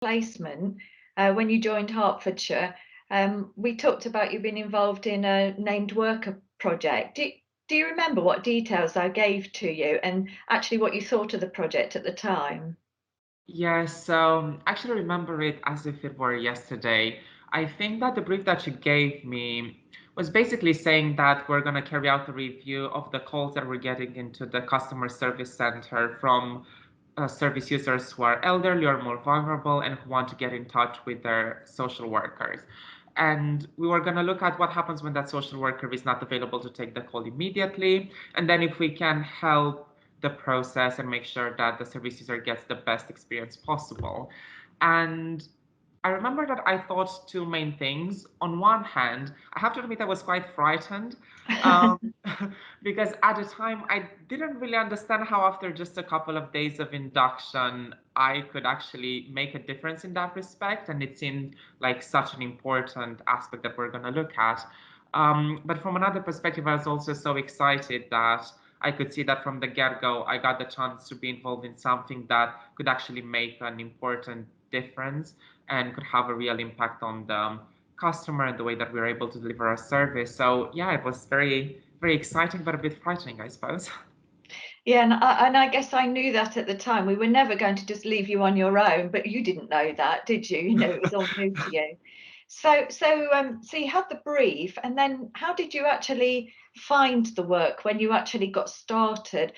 placement, when you joined Hertfordshire, we talked about you being involved in a named worker project. Do you remember what details I gave to you and actually what you thought of the project at the time? Yes, so I actually remember it as if it were yesterday. I think that the brief that you gave me was basically saying that we're going to carry out a review of the calls that we're getting into the customer service center from service users who are elderly or more vulnerable and who want to get in touch with their social workers. And we were going to look at what happens when that social worker is not available to take the call immediately. And then if we can help the process and make sure that the service user gets the best experience possible. And I remember that I thought two main things. On one hand, I have to admit I was quite frightened um, because at the time I didn't really understand how, after just a couple of days of induction, I could actually make a difference in that respect. And it seemed like such an important aspect that we're going to look at. But from another perspective, I was also so excited that I could see that from the get-go, I got the chance to be involved in something that could actually make an important difference and could have a real impact on the customer and the way that we were able to deliver our service. So yeah, it was very, very exciting, but a bit frightening, I suppose. Yeah, and I guess I knew that at the time. We were never going to just leave you on your own, but you didn't know that, did you? You know, it was all new to you. So you had the brief, and then how did you actually find the work when you actually got started?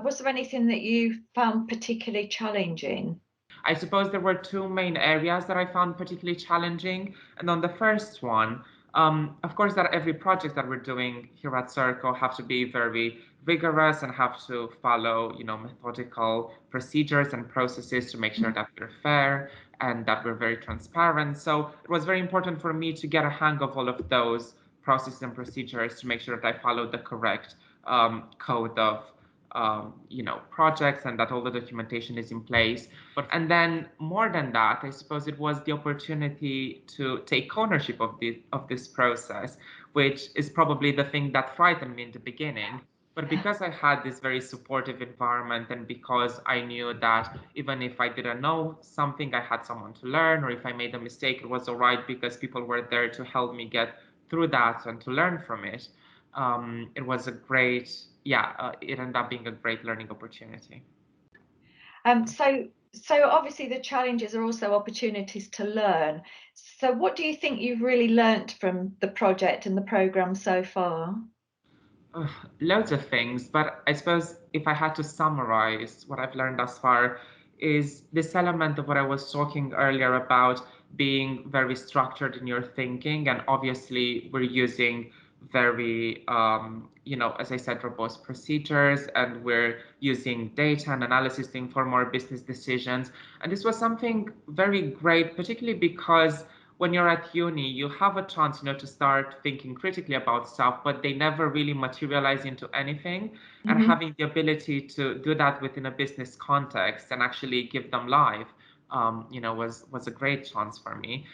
Was there anything that you found particularly challenging? I suppose there were two main areas that I found particularly challenging. And on the first one, of course, that every project that we're doing here at Circle have to be very rigorous and have to follow, methodical procedures and processes to make sure that we're fair and that we're very transparent. So it was very important for me to get a hang of all of those processes and procedures to make sure that I followed the correct code of projects and that all the documentation is in place. But and then more than that, I suppose it was the opportunity to take ownership of this process, which is probably the thing that frightened me in the beginning. But because I had this very supportive environment, and because I knew that even if I didn't know something, I had someone to learn, or if I made a mistake, it was all right because people were there to help me get through that and to learn from it. It was a great, yeah, it ended up being a great learning opportunity. So obviously the challenges are also opportunities to learn. So what do you think you've really learnt from the project and the program so far? Ugh, loads of things, but I suppose if I had to summarize what I've learned thus far, is this element of what I was talking earlier about being very structured in your thinking. And obviously, we're using very, as I said, robust procedures, and we're using data and analysis to inform our business decisions. And this was something very great, particularly because when you're at uni, you have a chance, to start thinking critically about stuff, but they never really materialize into anything. And Mhm. having the ability to do that within a business context and actually give them life, was a great chance for me.